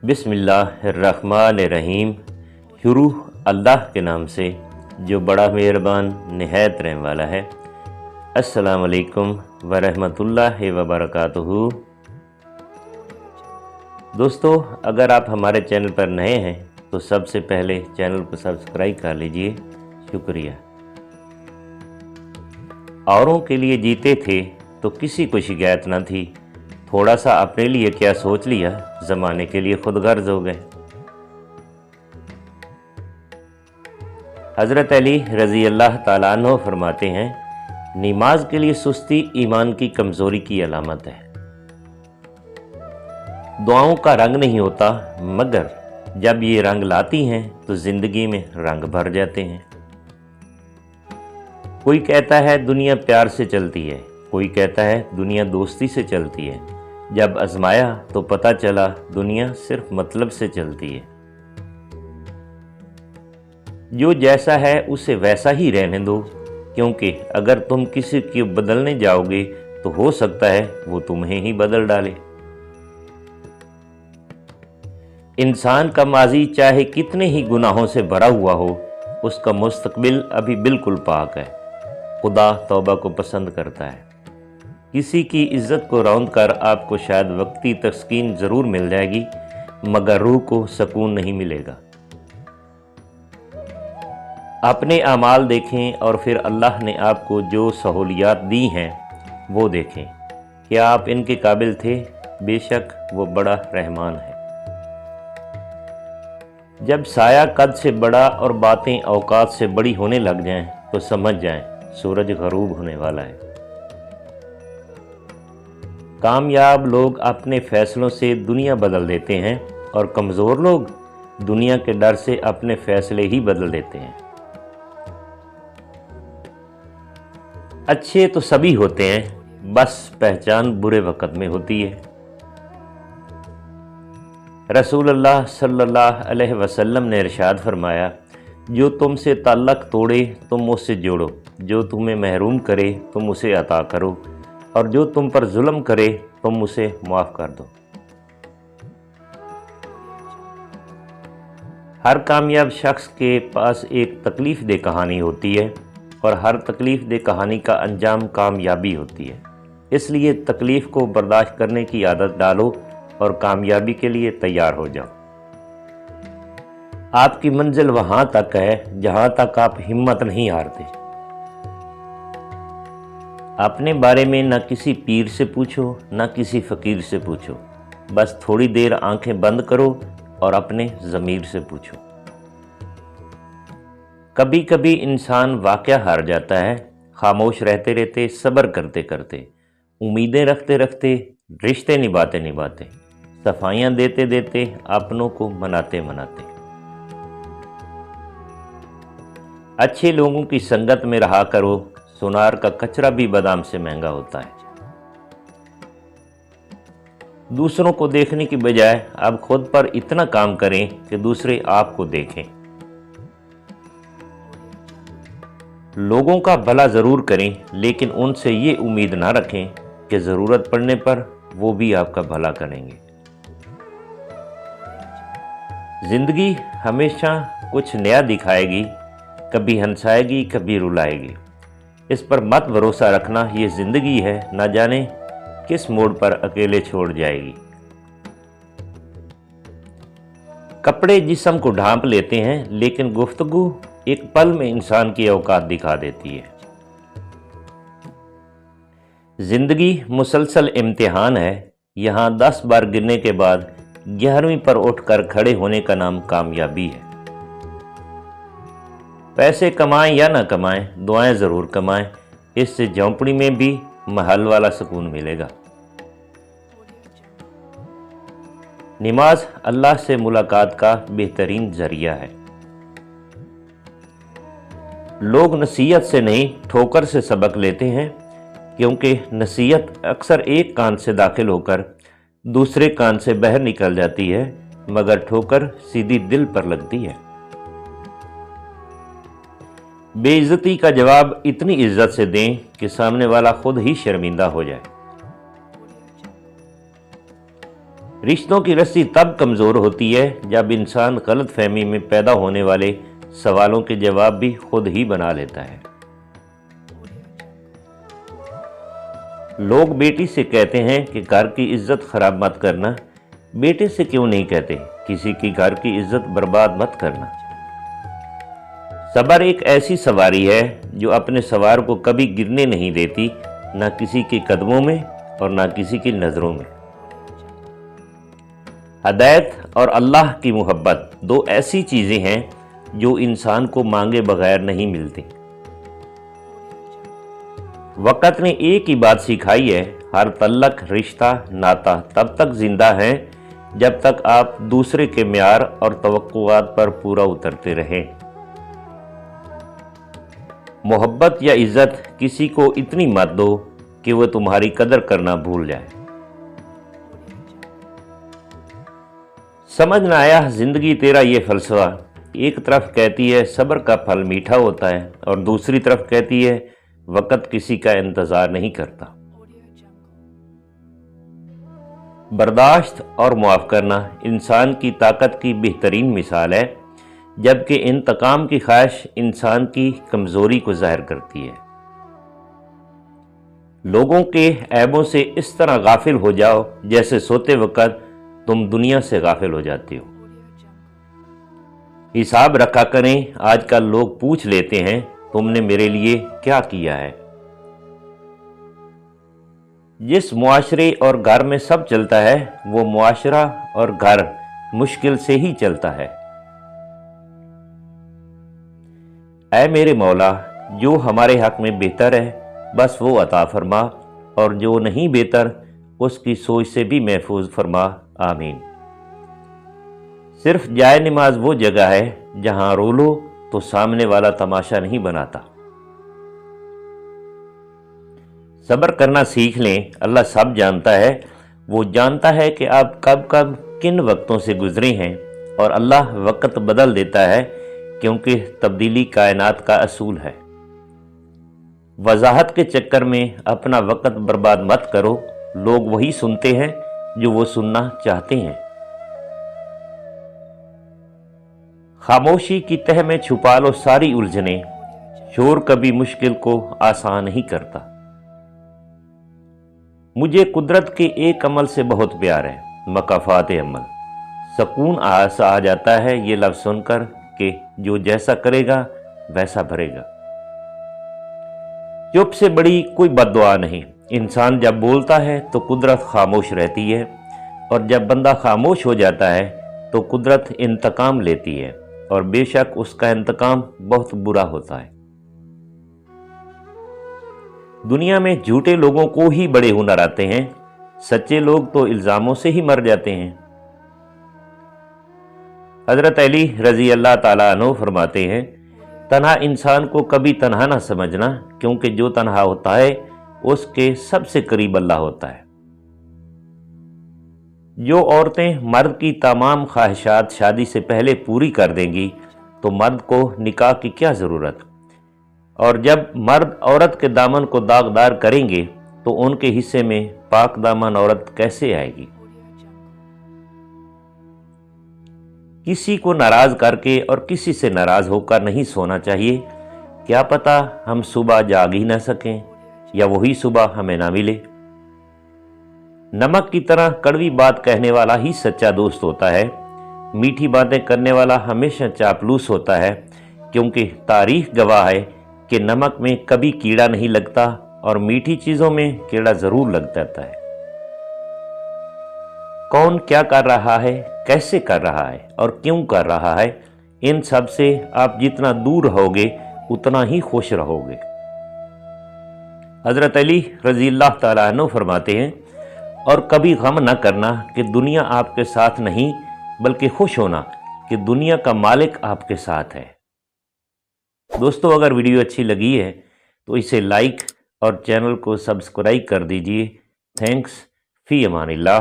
बिस्मिल्लाहिर्रहमानिर्रहीम। शुरू अल्लाह के नाम से जो बड़ा मेहरबान निहायत रहने वाला है। अस्सलाम वालेकुम वरहमतुल्लाहि वबरकातुहू। दोस्तों, अगर आप हमारे चैनल पर नए हैं तो सबसे पहले चैनल को सब्सक्राइब कर लीजिए, शुक्रिया। औरों के लिए जीते थे तो किसी को शिकायत न थी, थोड़ा सा अपने लिए क्या सोच लिया, ज़माने के लिए खुद गर्ज हो गए। हज़रत अली रज़ी अल्लाह ताला अन्हु फरमाते हैं, नमाज के लिए सुस्ती ईमान की कमज़ोरी की अलामत है। दुआओं का रंग नहीं होता, मगर जब ये रंग लाती हैं तो ज़िंदगी में रंग भर जाते हैं। कोई कहता है दुनिया प्यार से चलती है, कोई कहता है दुनिया दोस्ती से चलती है। जब आजमाया तो पता चला दुनिया सिर्फ मतलब से चलती है। जो जैसा है उसे वैसा ही रहने दो, क्योंकि अगर तुम किसी को बदलने जाओगे तो हो सकता है वो तुम्हें ही बदल डाले। इंसान का माजी चाहे कितने ही गुनाहों से भरा हुआ हो, उसका मुस्तकबिल अभी बिल्कुल पाक है। खुदा तौबा को पसंद करता है। किसी की इज्जत को रौंद कर आपको शायद वक्ती तस्कीन ज़रूर मिल जाएगी, मगर रूह को सुकून नहीं मिलेगा। अपने अमाल देखें और फिर अल्लाह ने आपको जो सहूलियात दी हैं वो देखें। क्या आप इनके काबिल थे? बेशक वो बड़ा रहमान है। जब साया कद से बड़ा और बातें औकात से बड़ी होने लग जाएं तो समझ जाएं सूरज गरूब होने वाला है। कामयाब लोग अपने फैसलों से दुनिया बदल देते हैं और कमज़ोर लोग दुनिया के डर से अपने फैसले ही बदल देते हैं। अच्छे तो सभी होते हैं, बस पहचान बुरे वक्त में होती है। रसूलुल्लाह सल्लल्लाहु अलैहि वसल्लम ने इरशाद फरमाया, जो तुमसे ताल्लुक़ तोड़े तुम उससे जोड़ो, जो तुम्हें महरूम करे तुम उसे अता करो, और जो तुम पर जुल्म करे तुम उसे माफ़ कर दो। हर कामयाब शख्स के पास एक तकलीफ़ दे कहानी होती है, और हर तकलीफ़ दे कहानी का अंजाम कामयाबी होती है। इसलिए तकलीफ़ को बर्दाश्त करने की आदत डालो और कामयाबी के लिए तैयार हो जाओ। आपकी मंजिल वहाँ तक है जहाँ तक आप हिम्मत नहीं हारते। अपने बारे में न किसी पीर से पूछो, न किसी फ़कीर से पूछो। बस थोड़ी देर आंखें बंद करो और अपने ज़मीर से पूछो। कभी कभी इंसान वाक़या हार जाता है, खामोश रहते रहते, सब्र करते करते, उम्मीदें रखते रखते, रिश्ते निभाते निभाते, सफाइयाँ देते देते, अपनों को मनाते मनाते। अच्छे लोगों की संगत में रहा करो, सोनार का कचरा भी बादाम से महंगा होता है। दूसरों को देखने की बजाय अब खुद पर इतना काम करें कि दूसरे आपको देखें। लोगों का भला ज़रूर करें, लेकिन उनसे ये उम्मीद ना रखें कि ज़रूरत पड़ने पर वो भी आपका भला करेंगे। ज़िंदगी हमेशा कुछ नया दिखाएगी, कभी हंसाएगी कभी रुलाएगी। इस पर मत भरोसा रखना, ये ज़िंदगी है, ना जाने किस मोड़ पर अकेले छोड़ जाएगी। कपड़े जिस्म को ढांप लेते हैं, लेकिन गुफ्तगू एक पल में इंसान की औकात दिखा देती है। ज़िंदगी मुसलसल इम्तिहान है, यहाँ 10 बार गिरने के बाद 11वीं पर उठकर खड़े होने का नाम कामयाबी है। पैसे कमाएं या ना कमाएं, दुआएं ज़रूर कमाएं, इससे झोंपड़ी में भी महल वाला सुकून मिलेगा। नमाज अल्लाह से मुलाकात का बेहतरीन ज़रिया है। लोग नसीहत से नहीं ठोकर से सबक लेते हैं, क्योंकि नसीहत अक्सर एक कान से दाखिल होकर दूसरे कान से बाहर निकल जाती है, मगर ठोकर सीधी दिल पर लगती है। बेइज्जती का जवाब इतनी इज्जत से दें कि सामने वाला खुद ही शर्मिंदा हो जाए। رشتوں کی رسی تب کمزور ہوتی ہے جب انسان غلط فہمی میں پیدا ہونے والے سوالوں کے جواب بھی خود ہی بنا لیتا ہے۔ لوگ بیٹی سے کہتے ہیں کہ گھر کی عزت خراب مت کرنا، بیٹے سے کیوں نہیں کہتے کسی کی گھر کی عزت برباد مت کرنا؟ صبر ایک ایسی سواری ہے جو اپنے سوار کو کبھی گرنے نہیں دیتی، نہ کسی کے قدموں میں اور نہ کسی کی نظروں میں۔ ہدایت اور اللہ کی محبت دو ایسی چیزیں ہیں جو انسان کو مانگے بغیر نہیں ملتی۔ وقت نے ایک ہی بات سکھائی ہے، ہر تعلق، رشتہ، ناتا تب تک زندہ ہے جب تک آپ دوسرے کے معیار اور توقعات پر پورا اترتے رہیں۔ محبت یا عزت کسی کو اتنی مت دو کہ وہ تمہاری قدر کرنا بھول جائے۔ سمجھ نہ آیا زندگی تیرا یہ فلسفہ، ایک طرف کہتی ہے صبر کا پھل میٹھا ہوتا ہے اور دوسری طرف کہتی ہے وقت کسی کا انتظار نہیں کرتا۔ برداشت اور معاف کرنا انسان کی طاقت کی بہترین مثال ہے، جبکہ انتقام کی خواہش انسان کی کمزوری کو ظاہر کرتی ہے۔ لوگوں کے عیبوں سے اس طرح غافل ہو جاؤ جیسے سوتے وقت تم دنیا سے غافل ہو جاتے ہو۔ حساب رکھا کریں، آج کل لوگ پوچھ لیتے ہیں تم نے میرے لیے کیا کیا ہے۔ جس معاشرے اور گھر میں سب چلتا ہے وہ معاشرہ اور گھر مشکل سے ہی چلتا ہے۔ اے میرے مولا، جو ہمارے حق میں بہتر ہے بس وہ عطا فرما، اور جو نہیں بہتر اس کی سوچ سے بھی محفوظ فرما، آمین۔ صرف جائے نماز وہ جگہ ہے جہاں رو لو تو سامنے والا تماشا نہیں بناتا۔ صبر کرنا سیکھ لیں، اللہ سب جانتا ہے، وہ جانتا ہے کہ آپ کب کب کن وقتوں سے گزرے ہیں، اور اللہ وقت بدل دیتا ہے کیونکہ تبدیلی کائنات کا اصول ہے۔ وضاحت کے چکر میں اپنا وقت برباد مت کرو، لوگ وہی سنتے ہیں جو وہ سننا چاہتے ہیں۔ خاموشی کی تہ میں چھپا لو ساری الجھنیں، شور کبھی مشکل کو آسان نہیں کرتا۔ مجھے قدرت کے ایک عمل سے بہت پیار ہے، مکافات عمل۔ سکون آ جاتا ہے یہ لفظ سن کر کہ جو جیسا کرے گا ویسا بھرے گا۔ چپ سے بڑی کوئی بد دعا نہیں۔ انسان جب بولتا ہے تو قدرت خاموش رہتی ہے، اور جب بندہ خاموش ہو جاتا ہے تو قدرت انتقام لیتی ہے، اور بے شک اس کا انتقام بہت برا ہوتا ہے۔ دنیا میں جھوٹے لوگوں کو ہی بڑے ہنر آتے ہیں، سچے لوگ تو الزاموں سے ہی مر جاتے ہیں۔ حضرت علی رضی اللہ تعالیٰ عنہ فرماتے ہیں، تنہا انسان کو کبھی تنہا نہ سمجھنا، کیونکہ جو تنہا ہوتا ہے اس کے سب سے قریب اللہ ہوتا ہے۔ جو عورتیں مرد کی تمام خواہشات شادی سے پہلے پوری کر دیں گی تو مرد کو نکاح کی کیا ضرورت، اور جب مرد عورت کے دامن کو داغدار کریں گے تو ان کے حصے میں پاک دامن عورت کیسے آئے گی؟ کسی کو ناراض کر کے اور کسی سے ناراض ہو کر نہیں سونا چاہیے، کیا پتہ ہم صبح جاگ ہی نہ سکیں یا وہی صبح ہمیں نہ ملے۔ نمک کی طرح کڑوی بات کہنے والا ہی سچا دوست ہوتا ہے، میٹھی باتیں کرنے والا ہمیشہ چاپلوس ہوتا ہے، کیونکہ تاریخ گواہ ہے کہ نمک میں کبھی کیڑا نہیں لگتا اور میٹھی چیزوں میں کیڑا ضرور لگ جاتا ہے۔ کون کیا کر رہا ہے، کیسے کر رہا ہے اور کیوں کر رہا ہے، ان سب سے آپ جتنا دور رہوگے اتنا ہی خوش رہوگے۔ حضرت علی رضی اللہ تعالیٰ عنہ فرماتے ہیں، اور کبھی غم نہ کرنا کہ دنیا آپ کے ساتھ نہیں، بلکہ خوش ہونا کہ دنیا کا مالک آپ کے ساتھ ہے۔ دوستو، اگر ویڈیو اچھی لگی ہے تو اسے لائک اور چینل کو سبسکرائب کر دیجئے۔ تھینکس، فی امان اللہ۔